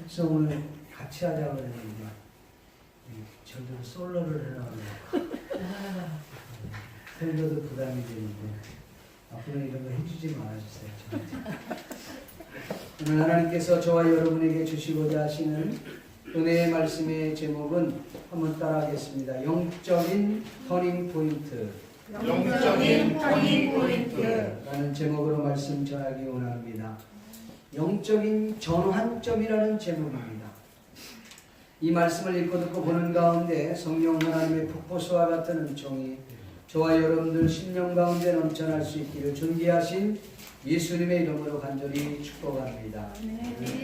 특성을 같이 하자고 그랬는데 저도 솔로를 해나가고 솔로도 부담이 되는데 앞으로 이런 거 해주지 말아주세요. 오늘 하나님께서 저와 여러분에게 주시고자 하시는 은혜의 말씀의 제목은 한번 따라하겠습니다. 영적인 터닝포인트. 영적인 터닝포인트 라는 제목으로 말씀 전하기 원합니다. 영적인 전환점이라는 제목입니다. 이 말씀을 읽고 듣고 보는 가운데 성령 하나님의 폭포수와 같은 은총이 저와 여러분들 심령 가운데 넘쳐날 수 있기를 존귀하신 예수님의 이름으로 간절히 축복합니다.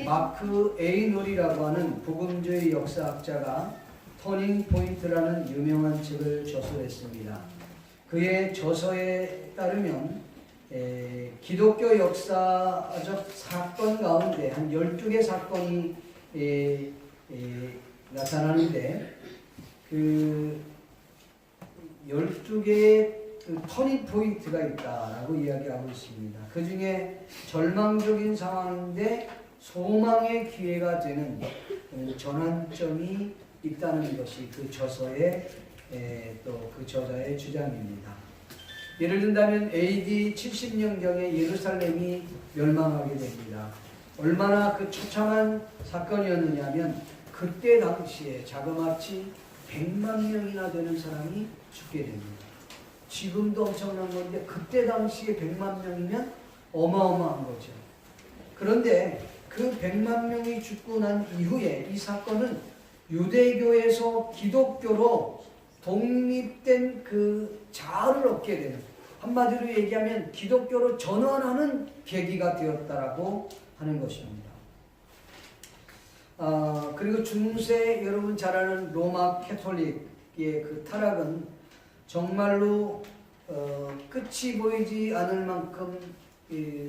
마크 에이놀이라고 하는 복음주의 역사학자가 터닝포인트라는 유명한 책을 저서했습니다. 그의 저서에 따르면 기독교 역사적 사건 가운데 한 12개 사건이 나타나는데 그 12개의 터닝 포인트가 있다라고 이야기하고 있습니다. 그 중에 절망적인 상황인데 소망의 기회가 되는 전환점이 있다는 것이 그 저서의 또 그 저자의 주장입니다. 예를 든다면 AD 70년경에 예루살렘이 멸망하게 됩니다. 얼마나 그 처참한 사건이었느냐면 그때 당시에 자그마치 100만 명이나 되는 사람이 죽게 됩니다. 지금도 엄청난 건데 그때 당시에 100만 명이면 어마어마한 거죠. 그런데 그 100만 명이 죽고 난 이후에 이 사건은 유대교에서 기독교로 독립된 그 자아를 얻게 되는, 한마디로 얘기하면 기독교로 전환하는 계기가 되었다라고 하는 것입니다. 그리고 중세 여러분 잘 아는 로마 캐톨릭의 그 타락은 정말로 끝이 보이지 않을 만큼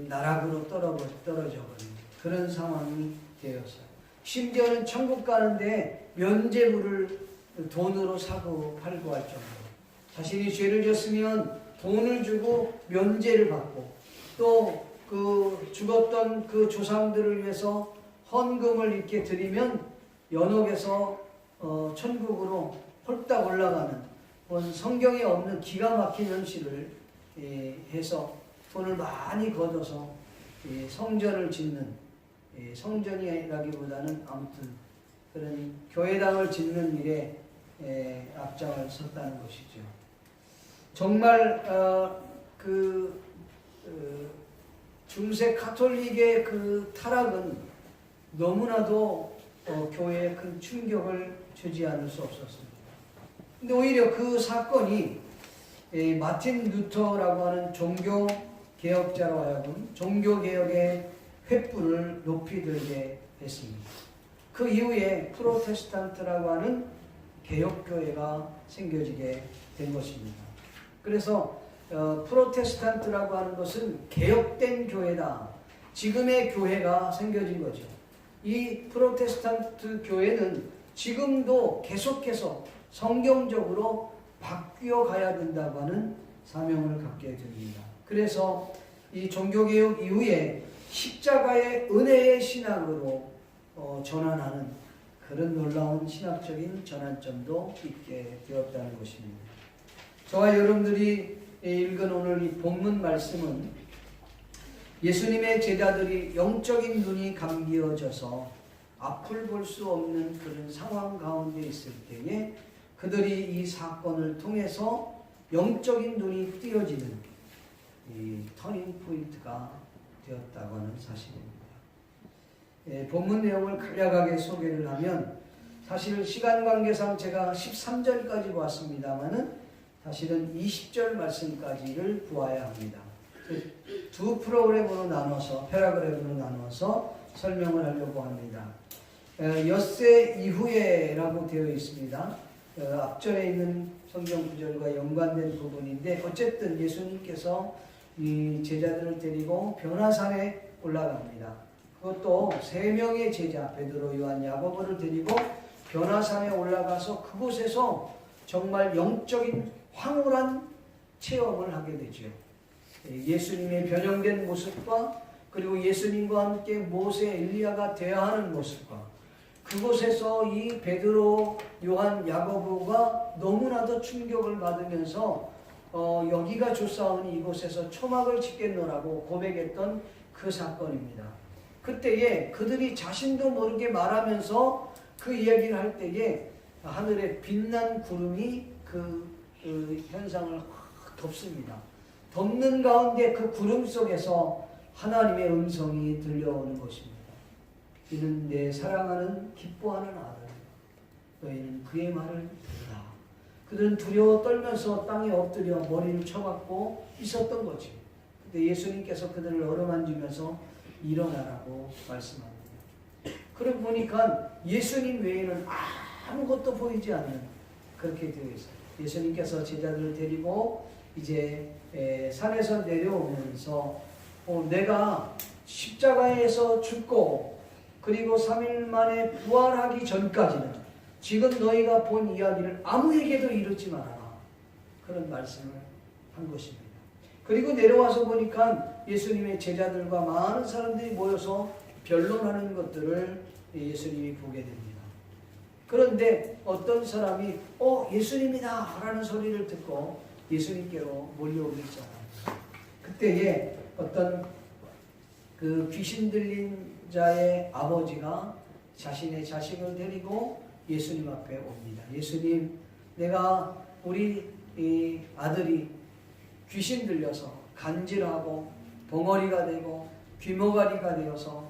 나락으로 떨어져 버린 그런 상황이 되었어요. 심지어는 천국 가는데 면죄부를 돈으로 사고 팔고 할 정도로 자신이 죄를 졌으면 돈을 주고 면죄를 받고 또 그 죽었던 그 조상들을 위해서 헌금을 이렇게 드리면 연옥에서 천국으로 홀딱 올라가는 성경에 없는 기가 막힌 현실을 해서 돈을 많이 걷어서 성전을 짓는, 성전이라기보다는 아무튼 그런 교회당을 짓는 일에 앞장을 섰다는 것이죠. 정말 중세 카톨릭의 그 타락은 너무나도 교회에 큰 충격을 주지 않을 수 없었습니다. 근데 오히려 그 사건이 마틴 루터라고 하는 종교 개혁자로 하여금 종교 개혁의 횃불을 높이 들게 했습니다. 그 이후에 프로테스탄트라고 하는 개혁교회가 생겨지게 된 것입니다. 그래서 프로테스탄트라고 하는 것은 개혁된 교회다. 지금의 교회가 생겨진 거죠. 이 프로테스탄트 교회는 지금도 계속해서 성경적으로 바뀌어 가야 된다고 하는 사명을 갖게 됩니다. 그래서 이 종교개혁 이후에 십자가의 은혜의 신학으로 전환하는 그런 놀라운 신학적인 전환점도 있게 되었다는 것입니다. 저와 여러분들이 읽은 오늘 이 본문 말씀은 예수님의 제자들이 영적인 눈이 감기어져서 앞을 볼 수 없는 그런 상황 가운데 있을 때에 그들이 이 사건을 통해서 영적인 눈이 띄어지는 이 터닝 포인트가 되었다고 하는 사실입니다. 본문 내용을 간략하게 소개를 하면 사실 시간 관계상 제가 13절까지 보았습니다만은 사실은 20절 말씀까지를 보아야 합니다. 두 프로그램으로 나눠서 패러그램으로 나눠서 설명을 하려고 합니다. 엿새 이후에라고 되어 있습니다. 앞절에 있는 성경 구절과 연관된 부분인데 어쨌든 예수님께서 이 제자들을 데리고 변화산에 올라갑니다. 그것도 3명의 제자 베드로, 요한, 야고보를 데리고 변화산에 올라가서 그곳에서 정말 영적인 황홀한 체험을 하게 되죠. 예수님의 변형된 모습과 그리고 예수님과 함께 모세, 엘리야가 대화하는 모습과 그곳에서 이 베드로, 요한, 야고보가 너무나도 충격을 받으면서 여기가 조사오니 이곳에서 초막을 짓겠노라고 고백했던 그 사건입니다. 그때에 그들이 자신도 모르게 말하면서 그 이야기를 할 때에 하늘에 빛난 구름이 그 현상을 확 덮습니다. 덮는 가운데 그 구름 속에서 하나님의 음성이 들려오는 것입니다. 이는 내 사랑하는 기뻐하는 아들, 너희는 그의 말을 들으라. 그들은 두려워 떨면서 땅에 엎드려 머리를 쳐박고 있었던 거지. 근데 예수님께서 그들을 어루만지면서 일어나라고 말씀합니다. 그러고 보니까 예수님 외에는 아무것도 보이지 않는, 그렇게 되어 있어요. 예수님께서 제자들을 데리고 이제 산에서 내려오면서 내가 십자가에서 죽고 그리고 3일 만에 부활하기 전까지는 지금 너희가 본 이야기를 아무에게도 이르지 말아라, 그런 말씀을 한 것입니다. 그리고 내려와서 보니까 예수님의 제자들과 많은 사람들이 모여서 변론하는 것들을 예수님이 보게 됩니다. 그런데 어떤 사람이 예수님이다 라는 소리를 듣고 예수님께로 몰려오기 시작합니다. 그때에 어떤 그 귀신 들린 자의 아버지가 자신의 자식을 데리고 예수님 앞에 옵니다. 예수님, 내가 우리 이 아들이 귀신 들려서 간질하고 벙어리가 되고 귀머가리가 되어서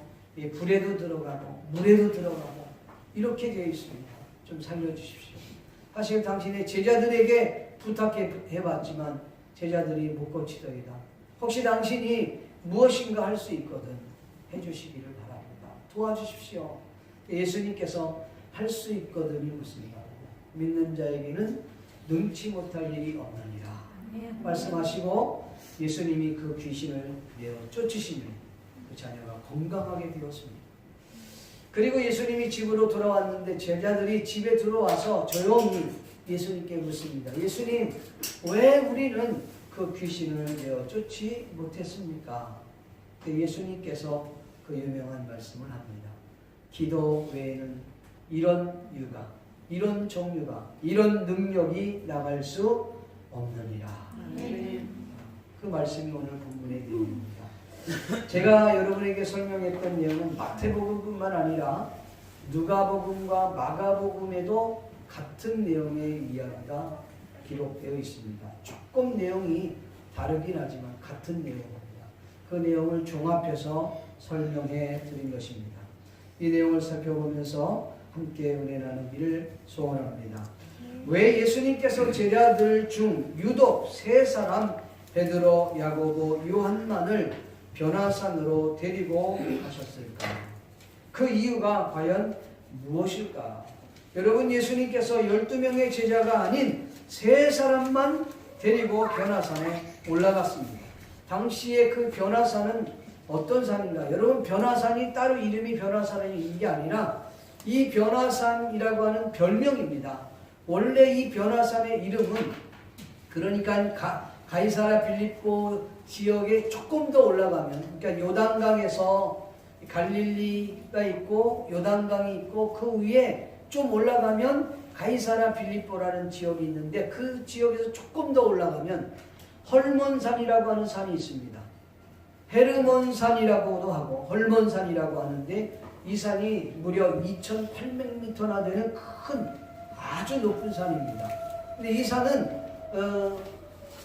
불에도 들어가고 물에도 들어가고 이렇게 되어 있습니다. 좀 살려주십시오. 사실 당신의 제자들에게 부탁해봤지만 제자들이 못 고치더이다. 혹시 당신이 무엇인가 할 수 있거든 해주시기를 바랍니다. 도와주십시오. 예수님께서 할 수 있거든이 무슨가? 믿는 자에게는 능치 못할 일이 없느니라 말씀하시고 예수님이 그 귀신을 내어 쫓으시며 그 자녀가 건강하게 되었습니다. 그리고 예수님이 집으로 돌아왔는데 제자들이 집에 들어와서 조용히 예수님께 묻습니다. 예수님, 왜 우리는 그 귀신을 내어 쫓지 못했습니까? 예수님께서 그 유명한 말씀을 합니다. 기도 외에는 이런 유가, 이런 종류가, 이런 능력이 나갈 수 없느니라. 그 말씀이 오늘 본문의 내용입니다. 제가 여러분에게 설명했던 내용은 마태복음뿐만 아니라 누가복음과 마가복음에도 같은 내용의 이야기가 기록되어 있습니다. 조금 내용이 다르긴 하지만 같은 내용입니다. 그 내용을 종합해서 설명해 드린 것입니다. 이 내용을 살펴보면서 함께 은혜 나누기를 소원합니다. 왜 예수님께서 제자들 중 유독 세 사람 베드로, 야고보, 요한만을 변화산으로 데리고 가셨을까? 그 이유가 과연 무엇일까? 여러분, 예수님께서 12명의 제자가 아닌 세 사람만 데리고 변화산에 올라갔습니다. 당시에 그 변화산은 어떤 산인가? 여러분, 변화산이 따로 이름이 변화산인 게 아니라 이 변화산이라고 하는 별명입니다. 원래 이 변화산의 이름은 그러니까 가이사랴 빌립보 지역에 조금 더 올라가면, 그러니까 요단강에서 갈릴리가 있고 요단강이 있고 그 위에 좀 올라가면 가이사랴 빌립보라는 지역이 있는데 그 지역에서 조금 더 올라가면 헐몬산이라고 하는 산이 있습니다. 헤르몬산이라고도 하고 헐몬산이라고 하는데 이 산이 무려 2,800m나 되는 큰 아주 높은 산입니다. 근데 이 산은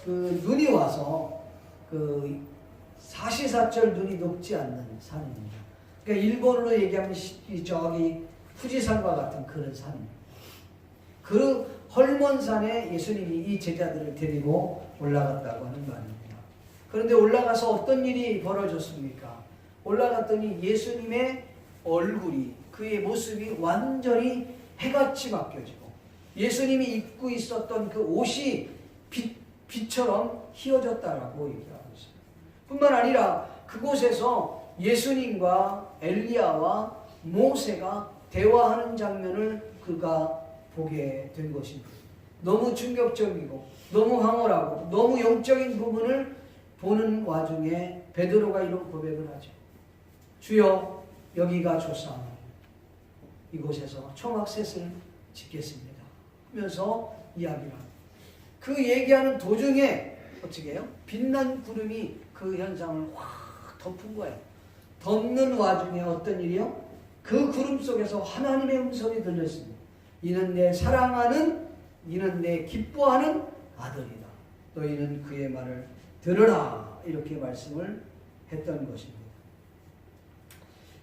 눈이 와서 사시사철 눈이 녹지 않는 산입니다. 그러니까 일본어로 얘기하면 저기 후지산과 같은 그런 산입니다. 그 헐몬산에 예수님이 이 제자들을 데리고 올라갔다고 하는 말입니다. 그런데 올라가서 어떤 일이 벌어졌습니까? 올라갔더니 예수님의 얼굴이, 그의 모습이 완전히 해같이 바뀌어지고 예수님이 입고 있었던 그 옷이 빛처럼 휘어졌다라고 얘기하고 있습니다. 뿐만 아니라 그곳에서 예수님과 엘리야와 모세가 대화하는 장면을 그가 보게 된 것입니다. 너무 충격적이고 너무 황홀하고 너무 영적인 부분을 보는 와중에 베드로가 이런 고백을 하죠. 주여, 여기가 조사하노니 이곳에서 초막셋을 짓겠습니다 하면서 이야기를 합니다. 그 얘기하는 도중에 어떻게 해요? 빛난 구름이 그 현상을 확 덮은 거예요. 덮는 와중에 어떤 일이요? 그 구름 속에서 하나님의 음성이 들렸습니다. 이는 내 사랑하는, 이는 내 기뻐하는 아들이다. 너희는 그의 말을 들으라. 이렇게 말씀을 했던 것입니다.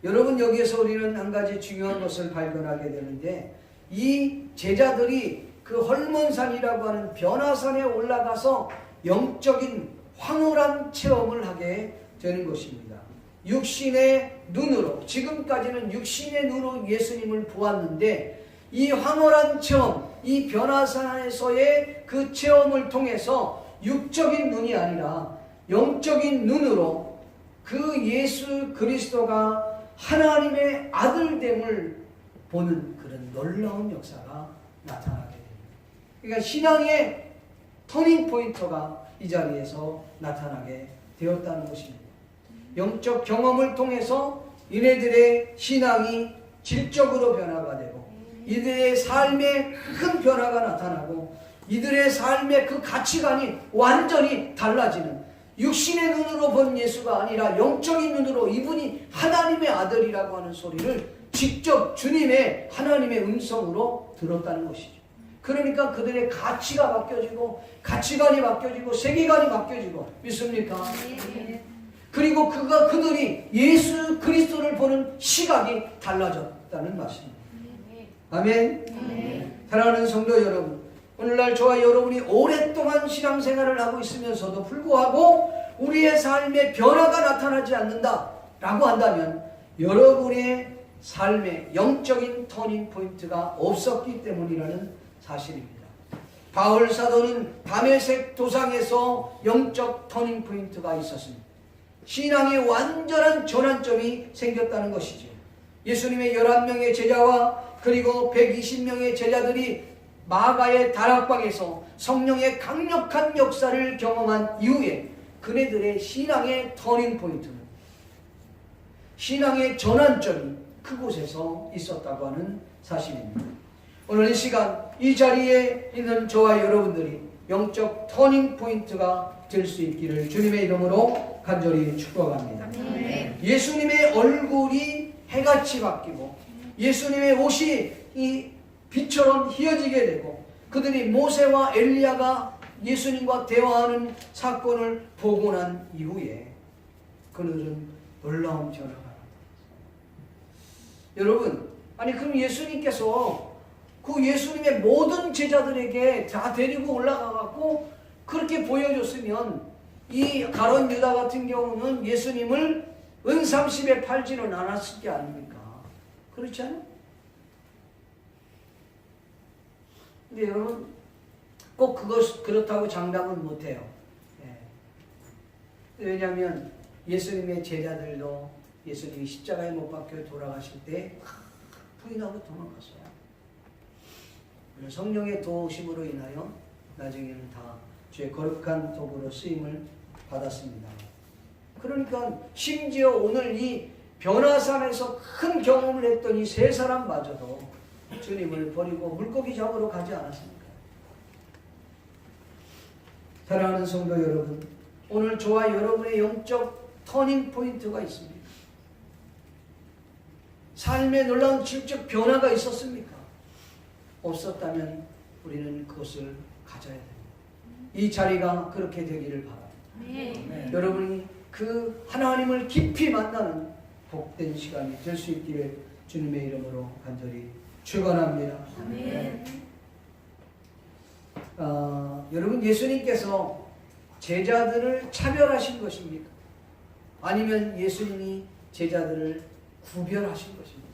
여러분, 여기에서 우리는 한 가지 중요한 것을 발견하게 되는데, 이 제자들이 그 헐몬산이라고 하는 변화산에 올라가서 영적인 황홀한 체험을 하게 되는 것입니다. 육신의 눈으로, 지금까지는 육신의 눈으로 예수님을 보았는데, 이 황홀한 체험, 이 변화산에서의 그 체험을 통해서 육적인 눈이 아니라 영적인 눈으로 그 예수 그리스도가 하나님의 아들됨을 보는 그런 놀라운 역사가 나타나게 됩니다. 그러니까 신앙의 터닝 포인트가 이 자리에서 나타나게 되었다는 것입니다. 영적 경험을 통해서 이네들의 신앙이 질적으로 변화가 되고, 이들의 삶에 큰 변화가 나타나고, 이들의 삶의 그 가치관이 완전히 달라지는, 육신의 눈으로 본 예수가 아니라 영적인 눈으로 이분이 하나님의 아들이라고 하는 소리를 직접 주님의 하나님의 음성으로 들었다는 것이죠. 그러니까 그들의 가치가 바뀌어지고, 가치관이 바뀌어지고, 세계관이 바뀌어지고, 믿습니까? 그리고 그들이 예수 그리스도를 보는 시각이 달라졌다는 말씀입니다. 아멘. 사랑하는 성도 여러분, 오늘날 저와 여러분이 오랫동안 신앙생활을 하고 있으면서도 불구하고 우리의 삶에 변화가 나타나지 않는다라고 한다면 여러분의 삶에 영적인 터닝 포인트가 없었기 때문이라는 사실입니다. 바울 사도는 다메섹 도상에서 영적 터닝 포인트가 있었습니다. 신앙의 완전한 전환점이 생겼다는 것이죠. 예수님의 11명의 제자와 그리고 120명의 제자들이 마가의 다락방에서 성령의 강력한 역사를 경험한 이후에 그네들의 신앙의 터닝 포인트는, 신앙의 전환점이 그곳에서 있었다고 하는 사실입니다. 오늘 이 시간 이 자리에 있는 저와 여러분들이 영적 터닝 포인트가 될 수 있기를 주님의 이름으로 간절히 축복합니다. 예수님의 얼굴이 해같이 바뀌고 예수님의 옷이 이 빛처럼 휘어지게 되고, 그들이 모세와 엘리야가 예수님과 대화하는 사건을 보고 난 이후에 그들은 놀라운 변화가 나타났습니다. 여러분, 아니 그럼 예수님께서 그 예수님의 모든 제자들에게 다 데리고 올라가갖고 그렇게 보여줬으면 이 가룟 유다 같은 경우는 예수님을 은30에 팔지는 않았을 게 아닙니까? 그렇지 않아요? 근데 여러분, 꼭 그렇다고 장담은 못해요. 왜냐하면 예수님의 제자들도 예수님이 십자가에 못 박혀 돌아가실 때 부인하고 도망갔어요. 성령의 도우심으로 인하여 나중에는 다 주의 거룩한 도구로 쓰임을 받았습니다. 그러니까 심지어 오늘 이 변화산에서 큰 경험을 했던 이 세 사람마저도 주님을 버리고 물고기 잡으러 가지 않았습니까? 사랑하는 성도 여러분, 오늘 저와 여러분의 영적 터닝 포인트가 있습니다. 삶에 놀라운 질적 변화가 있었습니까? 없었다면 우리는 그것을 가져야 됩니다. 이 자리가 그렇게 되기를 바랍니다. 여러분이 그 하나님을 깊이 만나는 복된 시간이 될 수 있기를 주님의 이름으로 간절히 축원합니다. 여러분, 예수님께서 제자들을 차별하신 것입니까? 아니면 예수님이 제자들을 구별하신 것입니까?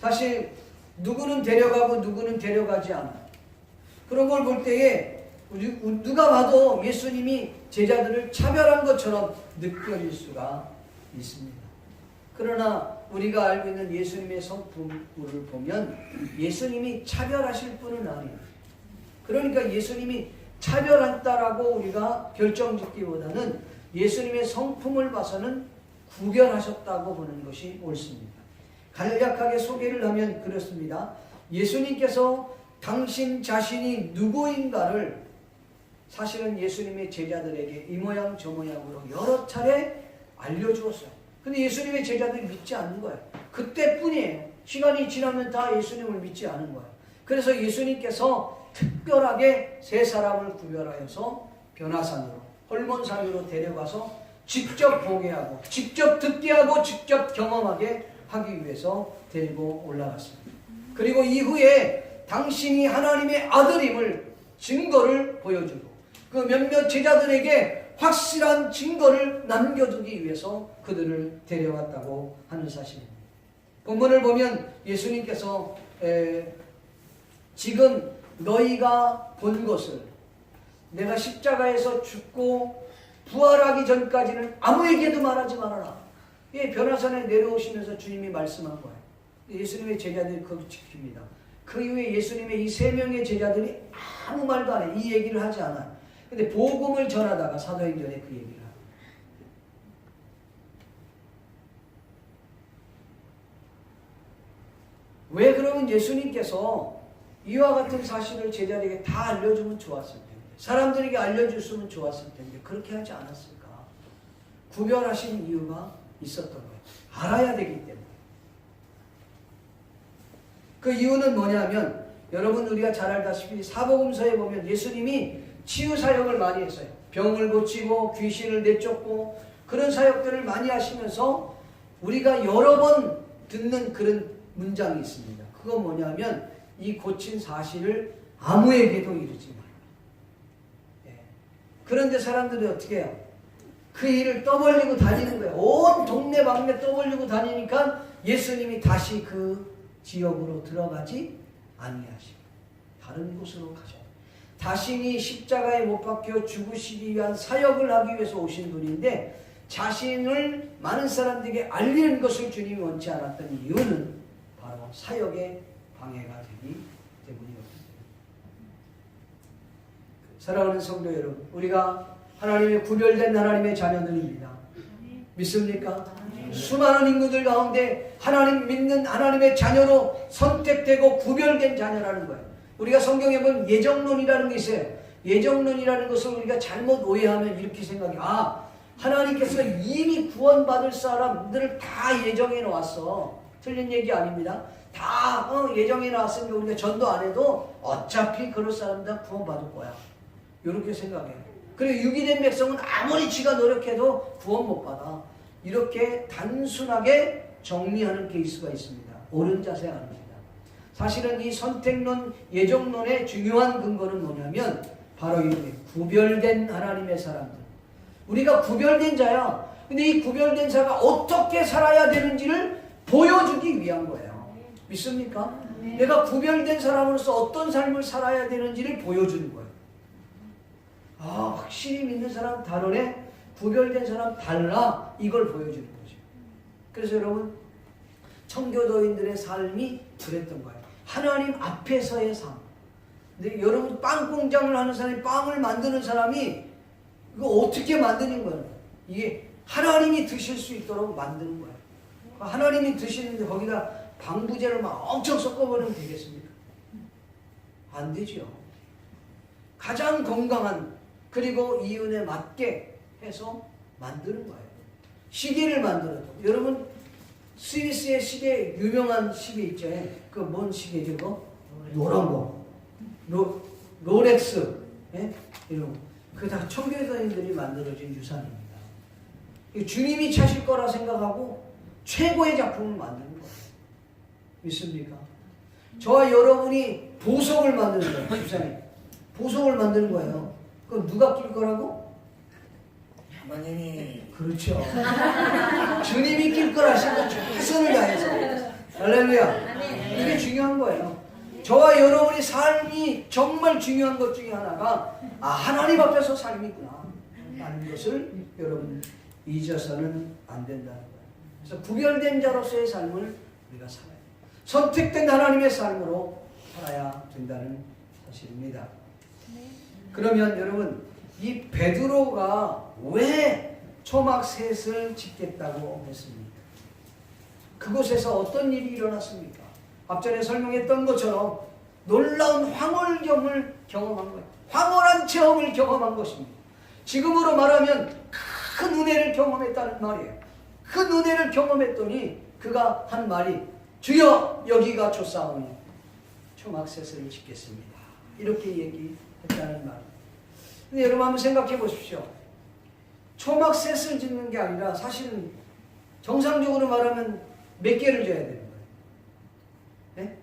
사실 누구는 데려가고 누구는 데려가지 않아요. 그런 걸 볼 때에 누가 봐도 예수님이 제자들을 차별한 것처럼 느껴질 수가 있습니다. 그러나 우리가 알고 있는 예수님의 성품을 보면 예수님이 차별하실 분은 아니에요. 그러니까 예수님이 차별한다라고 우리가 간략하게 소개를 하면 그렇습니다. 예수님께서 당신 자신이 누구인가를 사실은 예수님의 제자들에게 이 모양 저 모양으로 여러 차례 알려주었어요. 근데 예수님의 제자들이 믿지 않는 거예요. 그때뿐이에요. 시간이 지나면 다 예수님을 믿지 않은 거예요. 그래서 예수님께서 특별하게 세 사람을 구별하여서 변화산으로, 헐몬산으로 데려가서 직접 보게 하고 직접 듣게 하고 직접 경험하게 하기 위해서 데리고 올라갔습니다. 그리고 이후에 당신이 하나님의 아들임을 증거를 보여주고 그 몇몇 제자들에게 확실한 증거를 남겨두기 위해서 그들을 데려왔다고 하는 사실입니다. 본문을 보면 예수님께서 지금 너희가 본 것을 내가 십자가에서 죽고 부활하기 전까지는 아무에게도 말하지 말아라. 변화산에 내려오시면서 주님이 말씀한 거예요. 예수님의 제자들이 그걸 지킵니다. 그 이후에 예수님의 이 세 명의 제자들이 아무 말도 안 해. 이 얘기를 하지 않아요. 근데 복음을 전하다가 사도행전에 그 얘기를 합니다. 왜 그러면 예수님께서 이와 같은 사실을 제자들에게 다 알려주면 좋았을 텐데, 사람들에게 알려줬으면 좋았을 텐데 그렇게 하지 않았을까? 구별하신 이유가 있었던 거예요. 알아야 되기 때문에. 그 이유는 뭐냐면 여러분 우리가 잘 알다시피 사복음서에 보면 예수님이 치유 사역을 많이 했어요. 병을 고치고 귀신을 내쫓고 그런 사역들을 많이 하시면서 우리가 여러 번 듣는 그런 문장이 있습니다. 그건 뭐냐면 이 고친 사실을 아무에게도 이르지 마라. 그런데 사람들이 어떻게 해요? 그 일을 떠벌리고 다니는 거예요. 온 동네 방네 떠벌리고 다니니까 예수님이 다시 그 지역으로 들어가지 아니하시고 다른 곳으로 가셔. 자신이 십자가에 못 박혀 죽으시기 위한 사역을 하기 위해서 오신 분인데 자신을 많은 사람들에게 알리는 것을 주님이 원치 않았던 이유는 바로 사역에 방해가 되기 때문이었습니다. 사랑하는 성도 여러분, 우리가 하나님의 구별된 하나님의 자녀들입니다. 믿습니까? 수많은 인구들 가운데 하나님 믿는 하나님의 자녀로 선택되고 구별된 자녀라는 거예요. 우리가 성경에 보면 예정론이라는 게 있어요. 예정론이라는 것을 우리가 잘못 오해하면 이렇게 생각해. 하나님께서 이미 구원받을 사람들을 다 예정해 놓았어. 틀린 얘기 아닙니다. 다 예정해 놨으니까 우리가 전도 안 해도 어차피 그럴 사람들 다 구원받을 거야. 이렇게 생각해요. 그리고 유기된 백성은 아무리 지가 노력해도 구원 못 받아. 이렇게 단순하게 정리하는 케이스가 있습니다. 옳은 자세가 아닙니다. 사실은 이 선택론, 예정론의 중요한 근거는 뭐냐면 바로 이렇게 구별된 하나님의 사람들. 우리가 구별된 자야. 근데 이 구별된 자가 어떻게 살아야 되는지를 보여주기 위한 거예요. 믿습니까? 내가 구별된 사람으로서 어떤 삶을 살아야 되는지를 보여주는 거예요. 확실히 믿는 사람 다르네. 구별된 사람 달라. 이걸 보여주는 거죠. 그래서 여러분 청교도인들의 삶이 그랬던 거예요. 하나님 앞에서의 삶. 근데 여러분 빵 공장을 하는 사람이 빵을 만드는 사람이 이거 어떻게 만드는 거예요? 이게 하나님이 드실 수 있도록 만드는 거예요. 하나님이 드시는데 거기다 방부제를 막 엄청 섞어버리면 되겠습니까? 안 되죠. 가장 건강한 그리고 이윤에 맞게 해서 만드는 거예요. 시계를 만들어도 여러분 스위스의 시계 유명한 시계 있죠. 그 뭔 시계죠? 그거? 노란 거. 롤렉스. 이런 거. 그게 다 청교도인들이 만들어진 유산입니다. 주님이 차실 거라 생각하고 최고의 작품을 만드는 거예요. 믿습니까? 저와 여러분이 보석을 만드는 거예요. 유산이. 보석을 만드는 거예요. 그럼 누가 낄 거라고? 하나님이. 그렇죠. 주님이 낄 거라 생각 최선을 다해서. 할렐루야. 이게 중요한 거예요. 저와 여러분의 삶이 정말 중요한 것 중에 하나가 하나님 앞에서 삶이구나 라는 것을 여러분 잊어서는 안 된다는 거예요. 그래서 구별된 자로서의 삶을 우리가 살아야 돼요. 선택된 하나님의 삶으로 살아야 된다는 사실입니다. 그러면 여러분 이 베드로가 왜 초막 셋을 짓겠다고 했습니까? 그곳에서 어떤 일이 일어났습니까? 앞전에 설명했던 것처럼 놀라운 황홀경을 경험한 거예요. 황홀한 체험을 경험한 것입니다. 지금으로 말하면 큰 은혜를 경험했다는 말이에요. 큰 은혜를 경험했더니 그가 한 말이 주여 여기가 좋사오니 초막셋을 짓겠습니다. 이렇게 얘기했다는 말입니다. 근데 여러분 한번 생각해 보십시오. 초막셋을 짓는 게 아니라 사실은 정상적으로 말하면 몇 개를 줘야 되는 거예요? 네?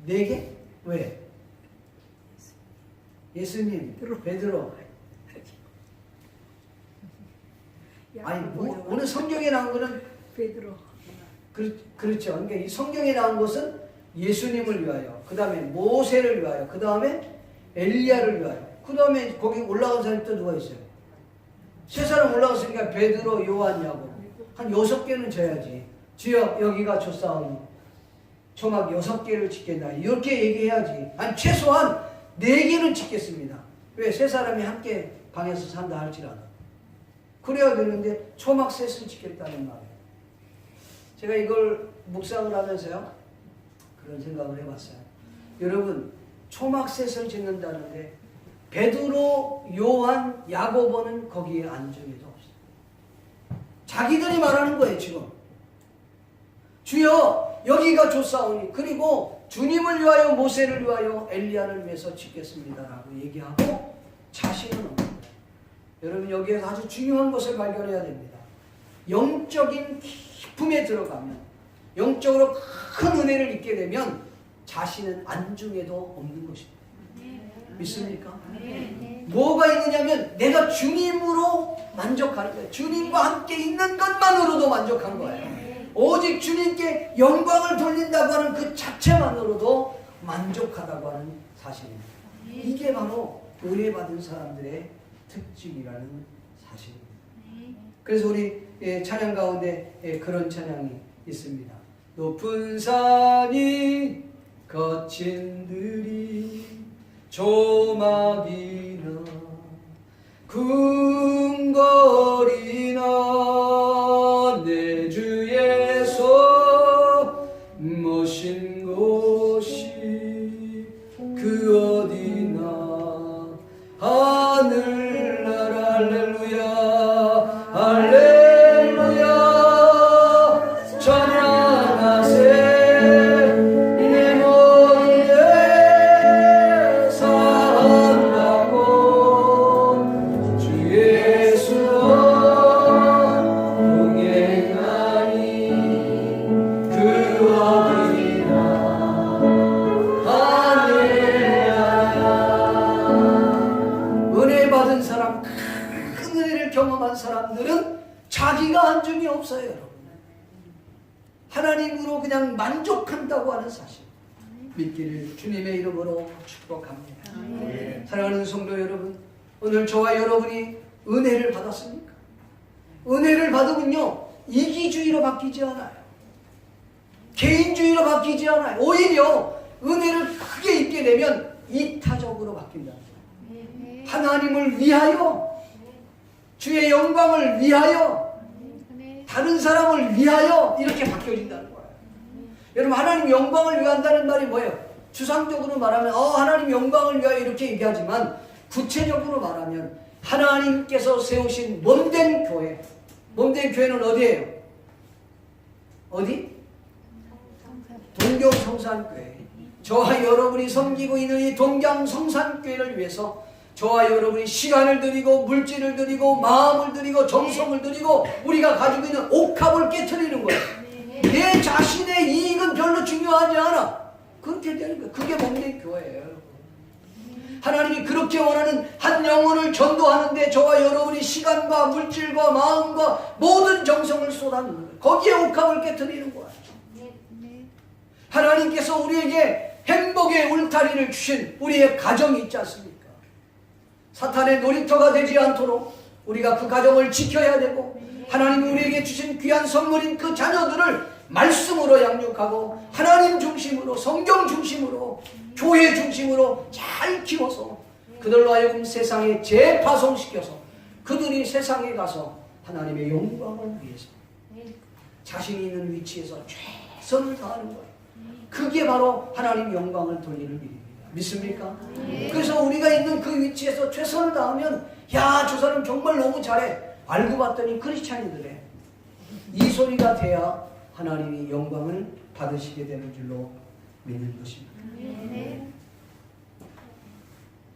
4개? 왜? 예수님, 베드로. 아니, 오늘 성경에 나온 거는 베드로. 그렇죠. 그러니까 이 성경에 나온 것은 예수님을 위하여, 그 다음에 모세를 위하여, 그 다음에 엘리야를 위하여, 그 다음에 거기 올라간 사람이 또 누가 있어요? 3사람 올라갔으니까 베드로, 요한, 야곱. 한 6개는 져야지. 주여 여기가 좋사오니 초막 6개를 짓겠다. 이렇게 얘기해야지. 아니 최소한 4개는 짓겠습니다. 왜? 3사람이 함께 방에서 산다 할지라도. 그래야 되는데 초막셋을 짓겠다는 말이에요. 제가 이걸 묵상을 하면서요, 그런 생각을 해봤어요. 여러분, 초막셋을 짓는다는데 베드로, 요한, 야고보는 거기에 안중에도 없어요. 자기들이 말하는 거예요. 지금 주여 여기가 좋사오니, 그리고 주님을 위하여, 모세를 위하여, 엘리야를 위해서 짓겠습니다 라고 얘기하고 자신은 없는 거예요. 여러분, 여기에서 아주 중요한 것을 발견해야 됩니다. 영적인 기쁨에 들어가면, 영적으로 큰 은혜를 입게 되면 자신은 안중에도 없는 것입니다. 믿습니까? 뭐가 있느냐면 내가 주님으로 만족하는 거예요. 주님과 함께 있는 것만으로도 만족한 거예요. 오직 주님께 영광을 돌린다고 하는 그 자체만으로도 만족하다고 하는 사실입니다. 이게 바로 은혜 받은 사람들의 특징이라는 사실입니다. 그래서 우리 찬양 가운데 그런 찬양이 있습니다. 높은 산이 거친 들이 조막이나 궁궐이나 내 주에서 모신 곳이 그 어디나 하늘나라. 할렐루야 할렐루야 찬양하세 내 모든 산다고 주 예수와 동행하니 그 어디나 하늘나라. 은혜 받은 사람, 큰 은혜를 경험한 사람들은 자기가 안중이 없어요. 여러분, 하나님으로 그냥 만족한다고 하는 사실 믿기를 주님의 이름으로 축복합니다. 사랑하는 성도 여러분, 오늘 저와 여러분이 은혜를 받았습니까? 은혜를 받으면요 이기주의로 바뀌지 않아요. 개인주의로 바뀌지 않아요. 오히려 은혜를 크게 입게 되면 이타적으로 바뀐다. 하나님을 위하여, 주의 영광을 위하여, 다른 사람을 위하여 이렇게 바뀌어진다는 거예요. 여러분, 하나님 영광을 위한다는 말이 뭐예요? 추상적으로 말하면 하나님 영광을 위하여 이렇게 얘기하지만 구체적으로 말하면 하나님께서 세우신 몸된 교회, 몸된 교회는 어디예요? 어디? 동경 성산교회. 저와 여러분이 섬기고 있는 이 동경 성산교회를 위해서 저와 여러분이 시간을 들이고 물질을 들이고 마음을 들이고 정성을 들이고 우리가 가지고 있는 옥합을 깨트리는 거예요. 내 자신의 이익은 별로 중요하지 않아. 그렇게 되는 거예요. 그게 몸된 교회예요. 하나님이 그렇게 원하는 한 영혼을 전도하는데 저와 여러분이 시간과 물질과 마음과 모든 정성을 쏟아붓는 거예요. 거기에 옥합을 깨트리는 거예요. 하나님께서 우리에게 행복의 울타리를 주신 우리의 가정이 있지 않습니까? 사탄의 놀이터가 되지 않도록 우리가 그 가정을 지켜야 되고, 하나님이 우리에게 주신 귀한 선물인 그 자녀들을 말씀으로 양육하고 하나님 중심으로, 성경 중심으로, 교회 중심으로 잘 키워서 그들로 하여금 세상에 재파송시켜서 그들이 세상에 가서 하나님의 영광을 위해서 자신이 있는 위치에서 최선을 다하는 거예요. 그게 바로 하나님 영광을 돌리는 일입니다. 믿습니까? 그래서 우리가 있는 그 위치에서 최선을 다하면 야, 저 사람 정말 너무 잘해. 알고 봤더니 크리스찬이더래. 이 소리가 돼야 하나님이 영광을 받으시게 되는 줄로 믿는 것입니다.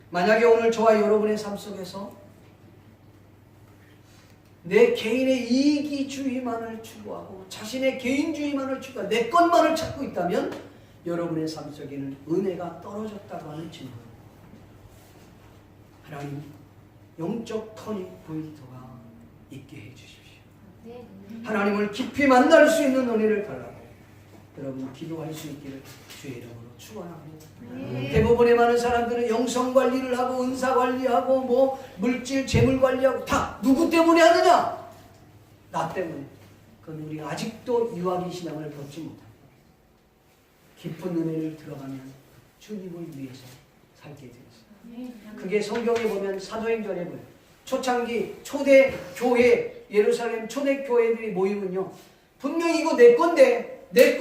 만약에 오늘 저와 여러분의 삶 속에서 내 개인의 이기주의만을 추구하고 자신의 개인주의만을 추구하고 내 것만을 찾고 있다면 여러분의 삶 속에는 은혜가 떨어졌다고 하는 증거입니다. 하나님 영적 터닝 포인트가 있게 해주십시오. 하나님을 깊이 만날 수 있는 은혜를 달라고 여러분 기도할 수 있기를 주의 이름으로 축원합니다. 대부분의 많은 사람들은 영성 관리를 하고 은사 관리하고 뭐 물질 재물 관리하고 다 누구 때문에 하느냐? 나 때문에. 그건 우리 아직도 유아기 신앙을 벗지 못합니다. 깊은 은혜를 들어가면 주님을 위해서 살게 되었습니다. 그게 성경에 보면 사도행전에 보면 초창기 초대 교회 예루살렘 초대 교회들이 모이면요 분명히 이거 내 건데 내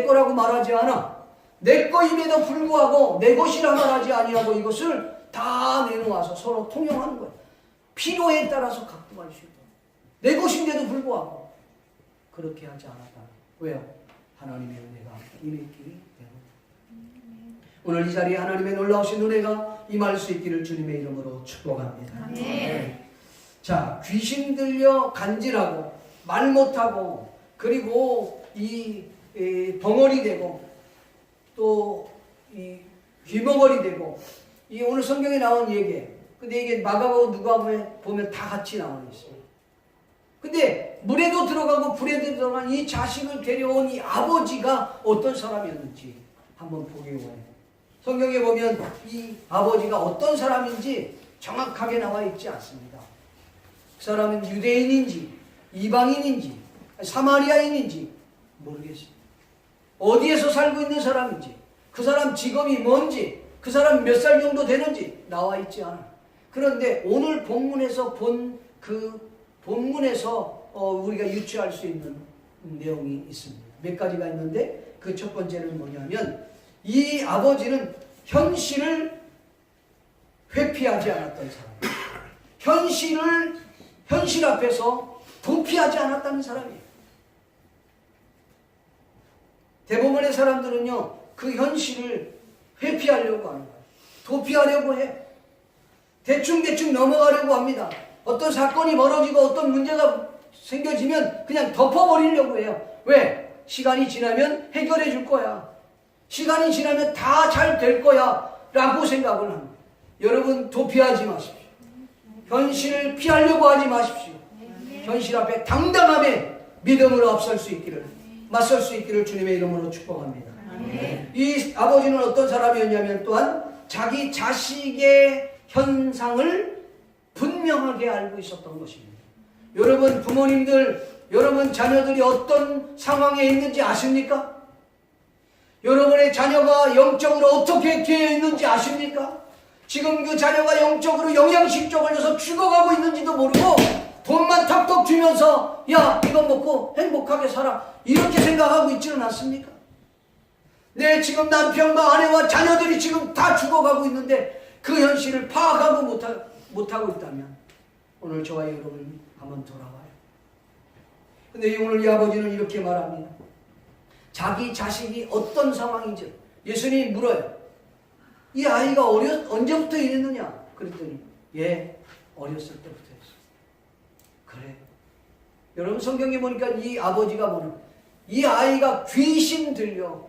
거라고 말하지 않아. 내 거임에도 불구하고 내 것이라 말하지 아니하고 이것을 다 내놓아서 서로 통용하는 거예요. 필요에 따라서 갖고 갈 수 있도록. 내 것인데도 불구하고 그렇게 하지 않았다. 왜요? 하나님의 은혜가 임했기 때문에. 오늘 이 자리에 하나님의 놀라우신 은혜가 임할 수 있기를 주님의 이름으로 축복합니다. 네. 자, 귀신 들려 간질하고 말 못하고 그리고 이 벙어리 되고 또 이 귀머거리 되고 이 오늘 성경에 나온 얘기. 근데 이게 마가복음 누가복음에 보면 다 같이 나와 있어요. 근데 물에도 들어가고 불에도 들어간 이 자식을 데려온 이 아버지가 어떤 사람이었는지 한번 보게 원해요. 성경에 보면 이 아버지가 어떤 사람인지 정확하게 나와 있지 않습니다. 그 사람은 유대인인지 이방인인지 사마리아인인지 모르겠습니다. 어디에서 살고 있는 사람인지 그 사람 직업이 뭔지 그 사람 몇 살 정도 되는지 나와 있지 않아요. 그런데 오늘 본문에서 본 그 본문에서 우리가 유추할 수 있는 내용이 있습니다. 몇 가지가 있는데 그 첫 번째는 뭐냐면 이 아버지는 현실을 회피하지 않았던 사람. 현실 앞에서 도피하지 않았다는 사람이에요. 대부분의 사람들은요, 그 현실을 회피하려고 하는 거예요. 도피하려고 해. 대충 넘어가려고 합니다. 어떤 사건이 벌어지고 어떤 문제가 생겨지면 그냥 덮어버리려고 해요. 왜? 시간이 지나면 해결해 줄 거야. 시간이 지나면 다 잘 될 거야. 라고 생각을 합니다. 여러분, 도피하지 마십시오. 현실을 피하려고 하지 마십시오. 현실 앞에 당당함에 믿음으로 앞설 수 있기를, 맞설 수 있기를 주님의 이름으로 축복합니다. 이 아버지는 어떤 사람이었냐면 또한 자기 자식의 현상을 분명하게 알고 있었던 것입니다. 여러분 부모님들, 여러분 자녀들이 어떤 상황에 있는지 아십니까? 여러분의 자녀가 영적으로 어떻게 되어 있는지 아십니까? 지금 그 자녀가 영적으로 영양실조 걸려서 죽어가고 있는지도 모르고 돈만 턱턱 주면서 야 이거 먹고 행복하게 살아 이렇게 생각하고 있지는 않습니까? 내 지금 남편과 아내와 자녀들이 지금 다 죽어가고 있는데 그 현실을 파악하고 못하고 있다면 오늘 저와 여러분 한번 돌아와요. 근데 오늘 이 아버지는 이렇게 말합니다. 자기 자식이 어떤 상황인지 예수님이 물어요. 이 아이가 언제부터 이랬느냐? 그랬더니 어렸을 때부터 했어. 그래. 여러분 성경에 보니까 이 아버지가 뭐냐? 이 아이가 귀신 들려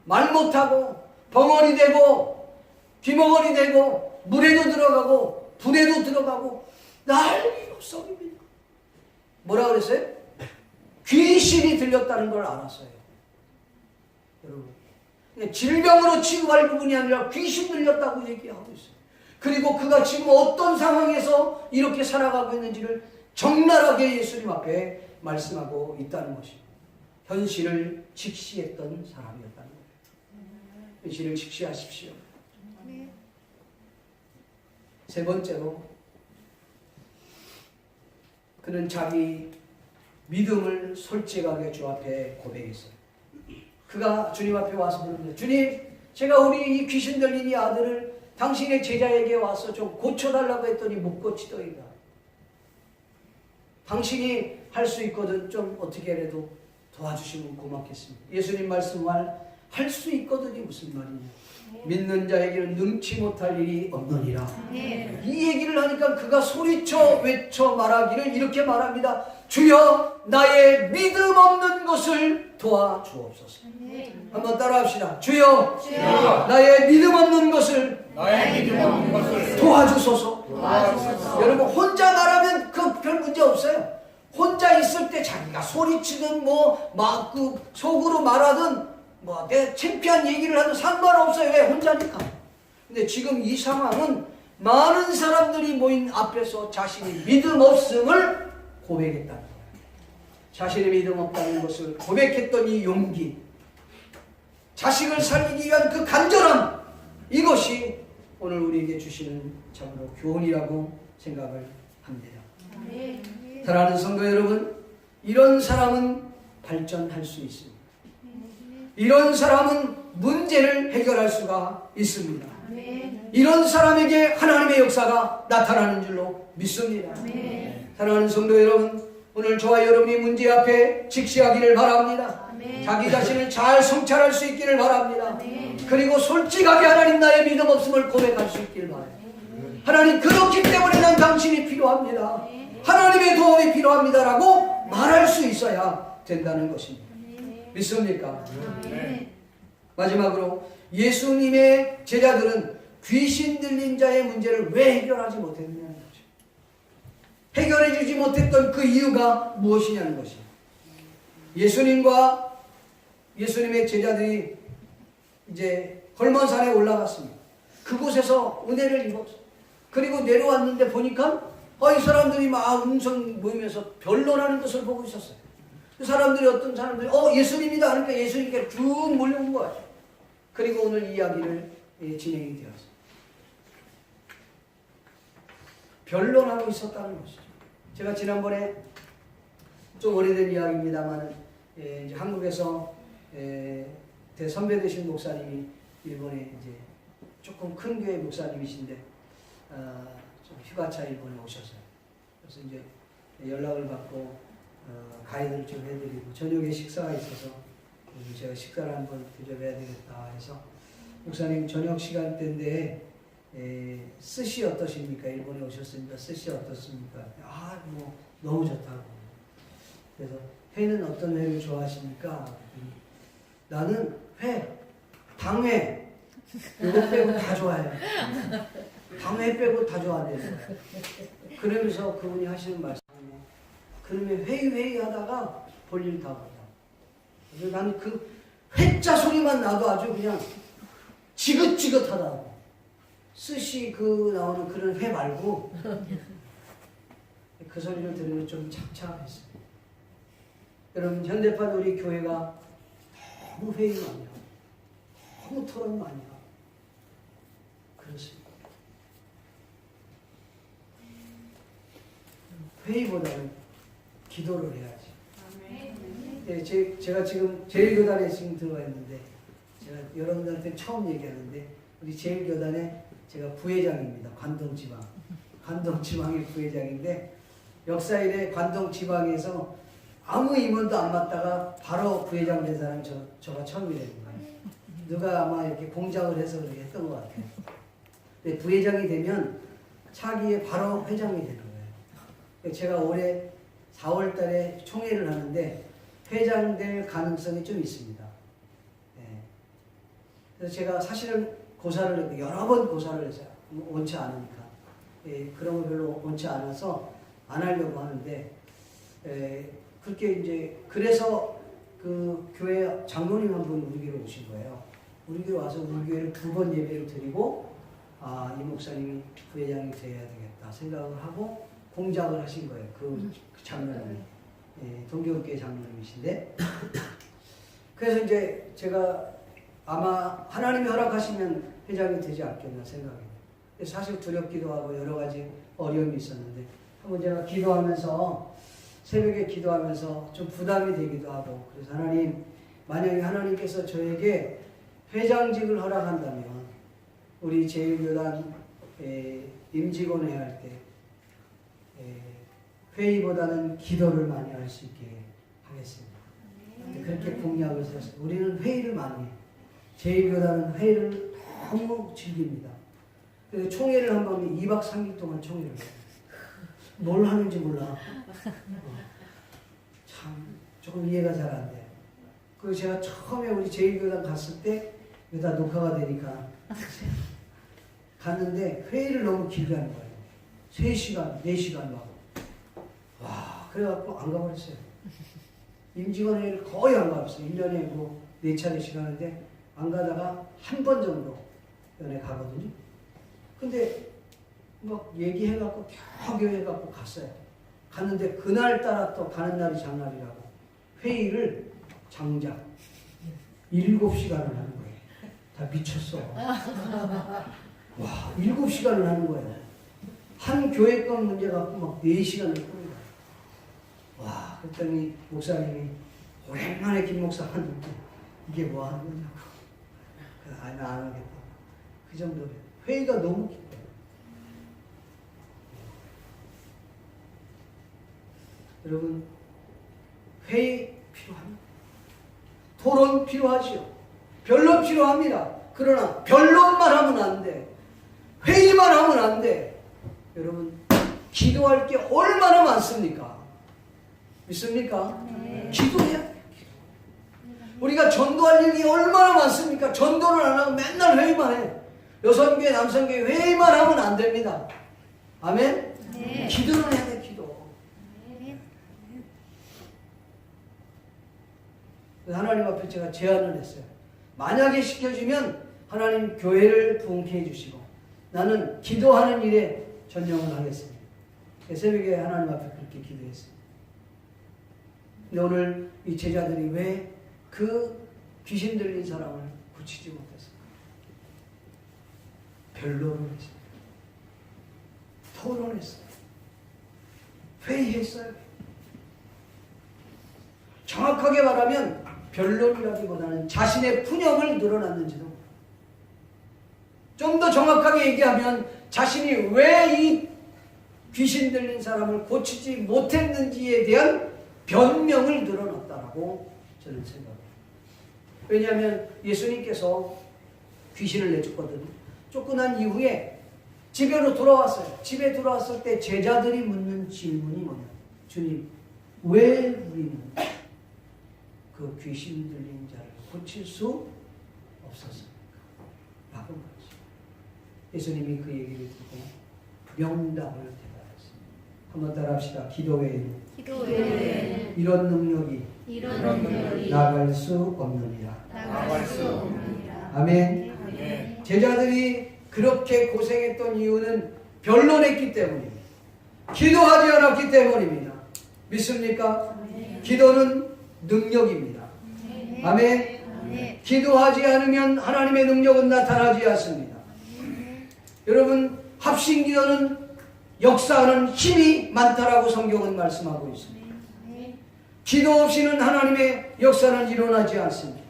말 못하고 벙어리 되고 귀머거리 되고 물에도 들어가고 불에도 들어가고 난리로 썩입니다. 뭐라 그랬어요? 귀신이 들렸다는 걸 알았어요. 여러분 질병으로 치유할 부분이 아니라 귀신 들렸다고 얘기하고 있어요. 그리고 그가 지금 어떤 상황에서 이렇게 살아가고 있는지를 적나라하게 예수님 앞에 말씀하고 있다는 것입니다. 현실을 직시했던 사람이었다는 거예요. 현실을 직시하십시오. 세 번째로 그는 자기 믿음을 솔직하게 주 앞에 고백했어요. 그가 주님 앞에 와서 부르는데, 주님, 제가 우리 이 귀신 들린 이 아들을 당신의 제자에게 와서 좀 고쳐달라고 했더니 못 고치더이다. 당신이 할 수 있거든 좀 어떻게라도 도와주시면 고맙겠습니다. 예수님 말씀할 할 수 있거든이 무슨 말이냐. 믿는 자에게는 능치 못할 일이 없느니라. 이 얘기를 하니까 그가 소리쳐 외쳐 말하기를 이렇게 말합니다. 주여, 나의 믿음 없는 것을 도와주옵소서. 한번 따라합시다. 주여, 나의 믿음 없는 것을 도와주소서. 여러분, 혼자 말하면 그 별 문제 없어요. 혼자 있을 때 자기가 소리치든 막 속으로 말하든 내 창피한 얘기를 하도 상관없어요. 왜? 혼자니까. 근데 지금 이 상황은 많은 사람들이 모인 앞에서 자신이 믿음 없음을 고백했다는 거예요. 자신의 믿음 없다는 것을 고백했던 이 용기, 자식을 살리기 위한 그 간절함, 이것이 오늘 우리에게 주시는 참으로 교훈이라고 생각을 합니다. 사랑하는 성도 여러분, 이런 사람은 발전할 수 있습니다. 이런 사람은 문제를 해결할 수가 있습니다. 이런 사람에게 하나님의 역사가 나타나는 줄로 믿습니다. 사랑하는 성도 여러분, 오늘 저와 여러분이 문제 앞에 직시하기를 바랍니다. 자기 자신을 잘 성찰할 수 있기를 바랍니다. 그리고 솔직하게 하나님 나의 믿음 없음을 고백할 수 있기를 바랍니다. 하나님, 그렇기 때문에 난 당신이 필요합니다. 하나님의 도움이 필요합니다라고 말할 수 있어야 된다는 것입니다. 믿습니까? 마지막으로 예수님의 제자들은 귀신 들린 자의 문제를 왜 해결하지 못했느냐는 거죠. 해결해 주지 못했던 그 이유가 무엇이냐는 것입니다. 예수님과 예수님의 제자들이 이제 헐몬산에 올라갔습니다. 그곳에서 은혜를 입었어요. 그리고 내려왔는데 보니까 이 사람들이 막 음성 모이면서 변론하는 것을 보고 있었어요. 그 사람들이 어떤 사람들이 예수님이다 하니까 예수님께 쭉 몰려온 거예요. 그리고 오늘 이야기를 진행이 되었어요. 변론하고 있었다는 것이죠. 제가 지난번에 좀 오래된 이야기입니다만 이제 한국에서 대선배 되신 목사님이 일본에 이제 조금 큰 교회 목사님이신데 좀 휴가차 일본에 오셨어요. 그래서 이제 연락을 받고 가이드를 좀 해드리고 저녁에 식사가 있어서 제가 식사를 한번 대접해야 되겠다 해서 목사님 저녁 시간대인데 스시 어떠십니까? 일본에 오셨으니까 스시 어떻습니까? 너무 좋다고. 그래서 회는 어떤 회를 좋아하십니까? 나는 회, 당회 이거 빼고 다 좋아해요. 당회 빼고 다 좋아해요. 그러면서 그분이 하시는 말씀이 그러면 회의 하다가 볼일 다 본다. 그래서 나는 그 회자 소리만 나도 아주 그냥 지긋지긋하다고. 스시 나오는 그런 회 말고 그 소리를 들으면 좀 착착했어요. 여러분, 현대판 우리 교회가 너무 회의 많이 하고 너무 토론 많이 하고 그렇습니다. 회의보다는 기도를 해야지. 네, 제가 지금 제일교단에 지금 들어와 있는데 제가 여러분들한테 처음 얘기하는데 우리 제일교단에 제가 부회장입니다. 관동지방의 부회장인데 역사일에 관동지방에서 아무 임원도 안 맡다가 바로 부회장 된 사람이 저가 처음이 되는 거예요. 누가 아마 이렇게 공작을 해서 그렇게 했던 것 같아요. 근데 부회장이 되면 차기에 바로 회장이 되는 거예요. 제가 올해 4월 달에 총회를 하는데 회장 될 가능성이 좀 있습니다. 네. 그래서 제가 사실은 고사를 했고 여러 번 고사를 했어요. 원치 않으니까. 그런 거 별로 원치 않아서 안 하려고 하는데 그렇게 이제 그래서 그 교회 장로님 한 분 우리 교회 오신 거예요. 우리 교회 와서 우리 교회를 2번 예배를 드리고 이 목사님이 부회장이 돼야 되겠다 생각을 하고 공작을 하신 거예요. 그 장로님이. 동교육계 장로님이신데 그래서 이제 제가 아마 하나님이 허락하시면 회장이 되지 않겠나 생각해요. 사실 두렵기도 하고 여러 가지 어려움이 있었는데 한번 제가 기도하면서 새벽에 기도하면서 좀 부담이 되기도 하고, 그래서 하나님, 만약에 하나님께서 저에게 회장직을 허락한다면 우리 제1교단 임직원회 할 때 회의보다는 기도를 많이 할 수 있게 하겠습니다. 그렇게 공약을 세웠어요. 우리는 회의를 많이 해요. 제1교단은 회의를 너무 즐깁니다. 그래서 총회를 한 번에 2박 3일 동안 총회를 해요. 뭘 하는지 몰라. 참 조금 이해가 잘 안 돼요. 그리고 제가 처음에 우리 제1교단 갔을 때 이거 다 녹화가 되니까 갔는데 회의를 너무 길게 하는 거예요. 3시간, 4시간 막. 와, 그래갖고 안 가버렸어요. 임직원 회의를 거의 안 가봤어요. 1년에 뭐 4차례씩 하는데 안 가다가 한 번 정도 연애 가거든요. 근데 막 얘기해갖고 격려해갖고 갔어요. 갔는데 그날따라 또 가는 날이 장날이라고 회의를 장작 7시간을 하는 거예요. 다 미쳤어. 와, 7시간을 하는 거예요. 한 교회권 문제 갖고 막 4시간을 끄는 거예요. 와, 그랬더니 목사님이 오랜만에 김 목사 하는데 이게 뭐 하는 거냐고. 아니, 나 안 하겠다. 그 정도로 회의가 너무 길어요. 여러분, 회의 필요합니다. 토론 필요하지요. 변론 필요합니다. 그러나 변론만 하면 안 돼. 회의만 하면 안 돼. 여러분, 기도할 게 얼마나 많습니까? 믿습니까? 네. 기도해야 돼. 우리가 전도할 일이 얼마나 많습니까? 전도를 안 하고 맨날 회의만 해. 여성교회, 남성교회 회의만 하면 안 됩니다. 아멘? 네. 기도를 해야 돼, 기도. 네. 하나님 앞에 제가 제안을 했어요. 만약에 시켜주면 하나님 교회를 부흥케 해주시고 나는 기도하는 일에 전념을 하겠습니다. 새벽에 하나님 앞에 그렇게 기도했습니다. 근데 오늘 이 제자들이 왜 그 귀신 들린 사람을 고치지 못했을까? 변론을 했습니다. 토론했어요. 회의했어요. 정확하게 말하면 변론이라기보다는 자신의 푸념을 늘어놨는지도 좀 더 정확하게 얘기하면 자신이 왜 이 귀신 들린 사람을 고치지 못했는지에 대한 변명을 늘어놨다라고 저는 생각해요. 왜냐하면 예수님께서 귀신을 내쫓거든요. 쫓겨난 이후에 집에로 돌아왔어요. 집에 돌아왔을 때 제자들이 묻는 질문이 뭐냐? 주님, 왜 우리는 그 귀신 들린 자를 고칠 수 없었습니까? 라고 말했어요. 예수님이 그 얘기를 듣고 명답을 대답했습니다. 한번 따라합시다. 기도 외에는 이런 능력이 나갈 수 없느니라. 아멘. 제자들이 그렇게 고생했던 이유는 변론했기 때문입니다. 기도하지 않았기 때문입니다. 믿습니까? 기도는 능력입니다. 아멘. 기도하지 않으면 하나님의 능력은 나타나지 않습니다. 여러분, 합심기도는 역사하는 힘이 많다라고 성경은 말씀하고 있습니다. 기도 없이는 하나님의 역사는 일어나지 않습니다.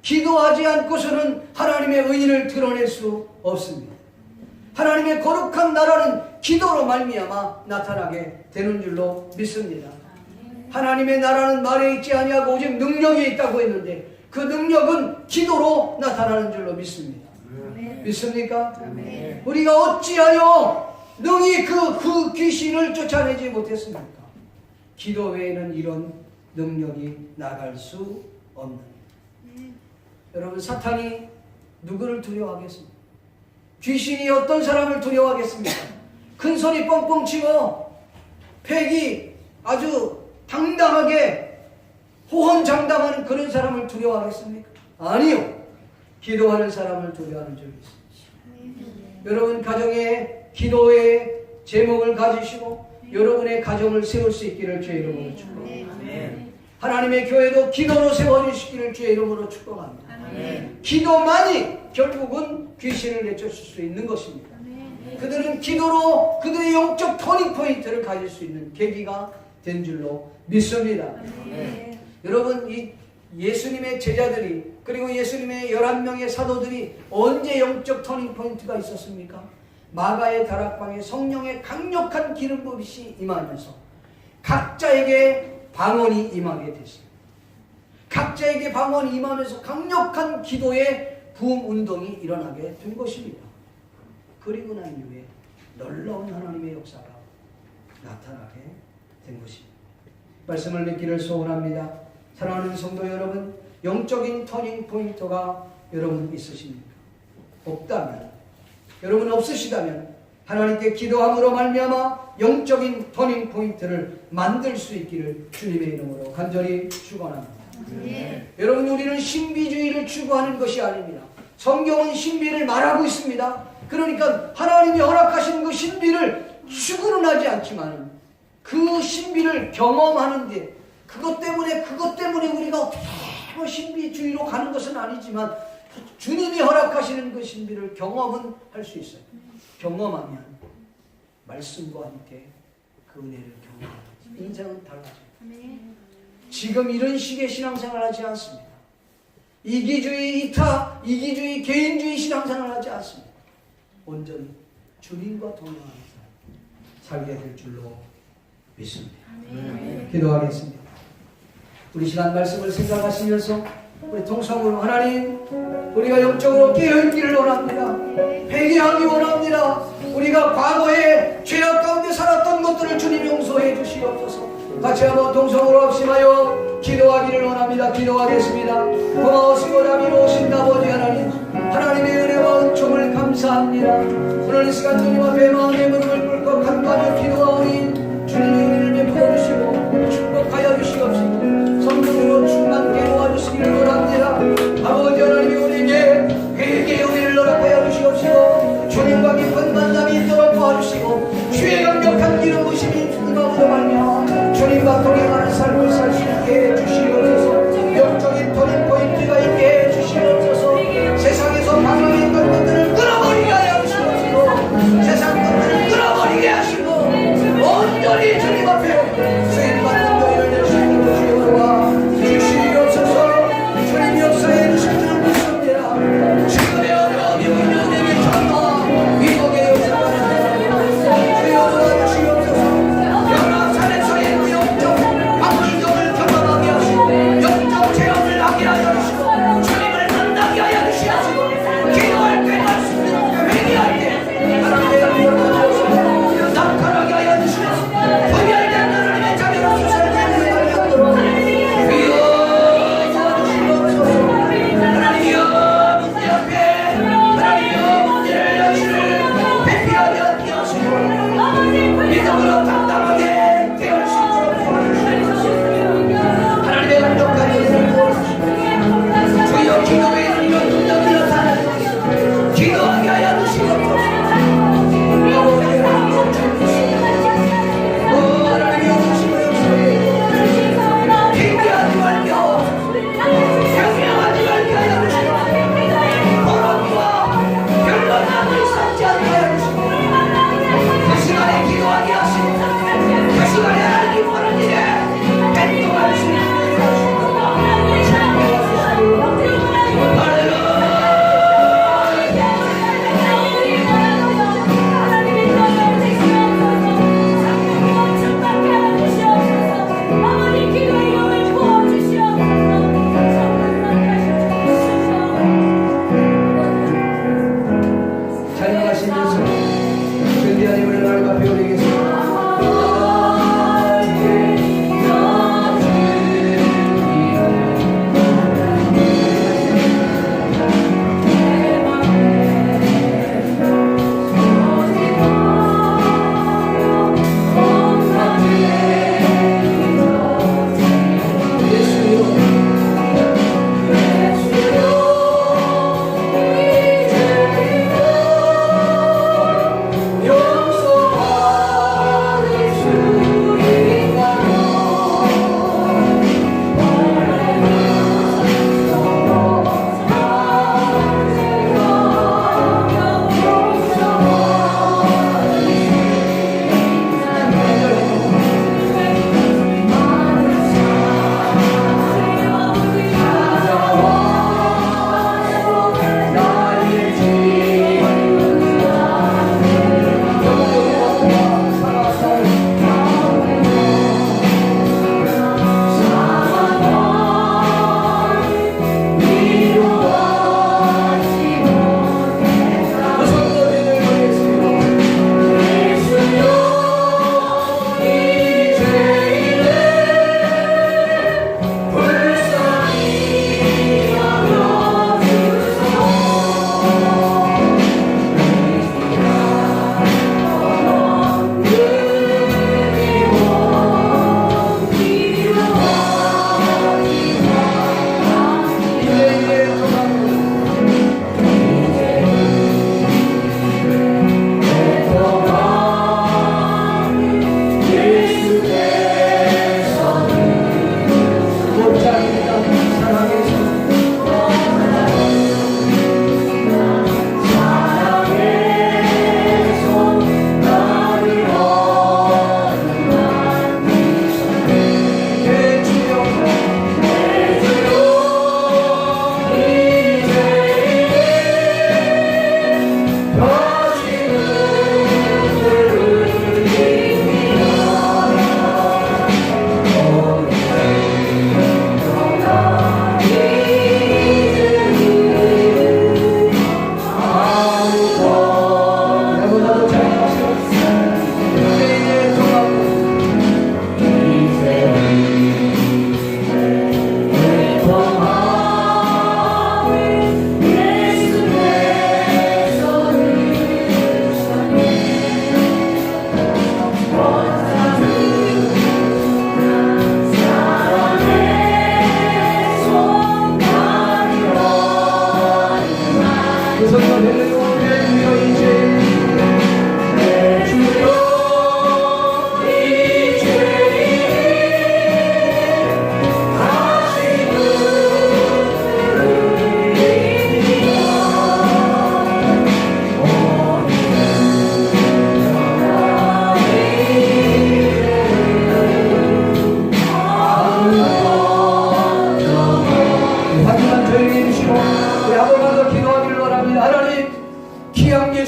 기도하지 않고서는 하나님의 의인을 드러낼 수 없습니다. 하나님의 거룩한 나라는 기도로 말미암아 나타나게 되는 줄로 믿습니다. 하나님의 나라는 말에 있지 아니하고 오직 능력이 있다고 했는데 그 능력은 기도로 나타나는 줄로 믿습니다. 믿습니까? 우리가 어찌하여 능히 그 귀신을 쫓아내지 못했습니까? 기도 외에는 이런 능력이 나갈 수 없는. 여러분, 사탄이 누구를 두려워하겠습니까? 귀신이 어떤 사람을 두려워하겠습니까? 큰 소리 뻥뻥 치고 패기 아주 당당하게 호언장담하는 그런 사람을 두려워하겠습니까? 아니요. 기도하는 사람을 두려워하는 줄이 있습니다. 여러분, 가정에 기도의 제목을 가지시고 여러분의 가정을 세울 수 있기를 주의 이름으로 축복합니다. 하나님의 교회도 기도로 세워주시기를 주의 이름으로 축복합니다. 기도만이 결국은 귀신을 내쫓을 수 있는 것입니다. 그들은 기도로 그들의 영적 터닝 포인트를 가질 수 있는 계기가 된 줄로 믿습니다. 여러분, 이 예수님의 제자들이 그리고 예수님의 11명의 사도들이 언제 영적 터닝포인트가 있었습니까? 마가의 다락방에 성령의 강력한 기름 부으심이 임하면서 각자에게 방언이 임하게 됐습니다. 각자에게 방언이 임하면서 강력한 기도의 부흥 운동이 일어나게 된 것입니다. 그리고 난 이후에 놀라운 하나님의 역사가 나타나게 된 것입니다. 말씀을 믿기를 소원합니다. 사랑하는 성도 여러분, 영적인 터닝 포인트가 여러분 있으십니까? 없다면, 여러분 없으시다면 하나님께 기도함으로 말미암아 영적인 터닝 포인트를 만들 수 있기를 주님의 이름으로 간절히 축원합니다. 여러분, 우리는 신비주의를 추구하는 것이 아닙니다. 성경은 신비를 말하고 있습니다. 그러니까 하나님이 허락하신 그 신비를 추구는 하지 않지만 그 신비를 경험하는데 그것 때문에 우리가 어떻게 뭐 신비주의로 가는 것은 아니지만 주님이 허락하시는 그 신비를 경험은 할 수 있어요. 경험하면 말씀과 함께 그 은혜를 경험하면 인생은 달라져요. 지금 이런 식의 신앙생활 하지 않습니다. 이기주의, 이기주의, 개인주의 신앙생활 하지 않습니다. 온전히 주님과 동행하는 삶 살게 될 줄로 믿습니다. 기도하겠습니다. 우리 시간 말씀을 생각하시면서 우리 통성으로 하나님, 우리가 영적으로 깨어있기를 원합니다. 회개하기 원합니다. 우리가 과거에 죄악 가운데 살았던 것들을 주님 용서해 주시옵소서. 같이 한번 통성으로 합심하여 기도하기를 원합니다. 기도하겠습니다. 고마우시고 자비로우신 아버지 하나님, 하나님의 은혜와 은총을 감사합니다. 오늘 이 시간 주님 앞에 마음의 무릎을 꿇고 간간히 기도하오니 주님의 은혜를 베풀어 주시고 축복하여 주시옵시고 성령으로 충만케 도와주시기를 원합니다. 아버지 하나님, 우리에게 회개의 은혜를 허락하여 주시옵시고 주님과 깊은 만남이 있도록 도와주시고 주의 강력한 기름 부으심이 주님으로 말미암아 주님과 동행하는 삶을 살 수 있게 해주시옵소서. 영적인 터닝 포인트가 있게 해주시옵소서. 세상에서 방황했던 것들을 끊어버리게 하여 주시옵시고 세상 것들을 끊어버리게 하시고 온전히 주님 앞에 쓰임받는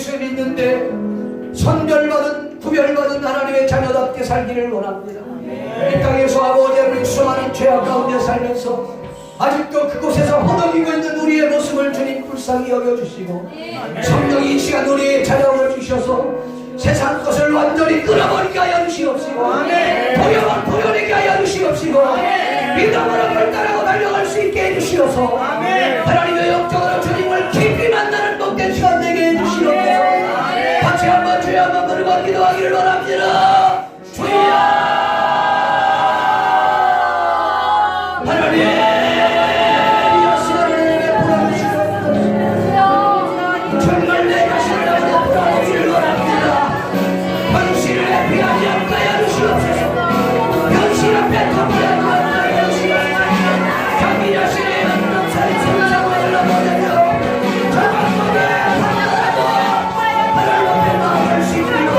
예수 믿는데 선별받은 구별받은 하나님의 자녀답게 살기를 원합니다. 이 땅에서 아버지 하나님 수많은 죄악 가운데 살면서 아직도 그곳에서 허덕이고 있는 우리의 모습을 주님 불쌍히 여겨주시고 성령이 이 시간 우리의 자녀를 주셔서 세상 것을 완전히 끊어버리게 하여 주시옵시고 도용을 도려내게 하여 주시옵시고 믿음으로 결단하고 달려갈 수 있게 해주시옵소서. 하나님의 영적으로 주님을 깊이 만나는 복된 시간 되게 해주시옵소서. 같이 한번 주여 한번 부르고 기도하기를 원합니다. 주여 하나님 정말 내 자신을 돌아보기를 원합니다. 현실을 피하지 않게 하여 주시옵소서. 현실 앞에 덮어야 하여 주시옵소서. 자기 자신의 살이 손상을 넘어내며 정확하게 판단하고 하나님 앞에 나아갈 수 있도록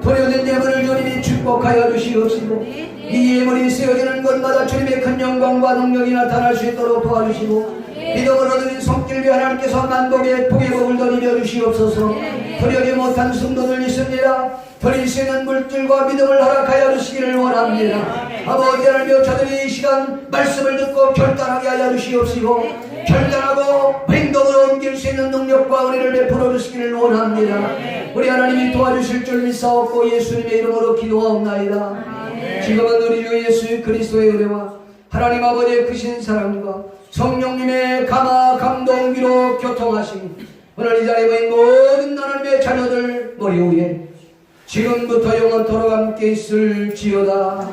도려진 예물을 주님이 축복하여 주시옵시고 이 예물이 쓰여지는 곳마다 주님의 큰 영광과 능력이 나타날 수 있도록 도와주시고 믿음으로 드린 손길비 하나님께서 만복의 복의 복을 더 내려 주시옵소서. 도려지 못한 성도들 있습니다. 드릴 수 있는 물질과 믿음을 허락하여 주시기를 원합니다. 아버지 하나님 저들이 이 시간 말씀을 듣고 결단하게 하여 주시옵시고 결단하고 행동으로 옮길 수 있는 능력과 은혜를 베풀어 주시기를 원합니다. 우리 하나님이 도와주실 줄 믿사옵고 예수님의 이름으로 기도하옵나이다. 지금은 우리 주 예수 그리스도의 은혜와 하나님 아버지의 크신 사랑과 성령님의 감화 감동기로 교통하시니 오늘 이 자리에 모인 모든 하나님의 자녀들 머리 위에 지금부터 영원토록 함께 있을지어다.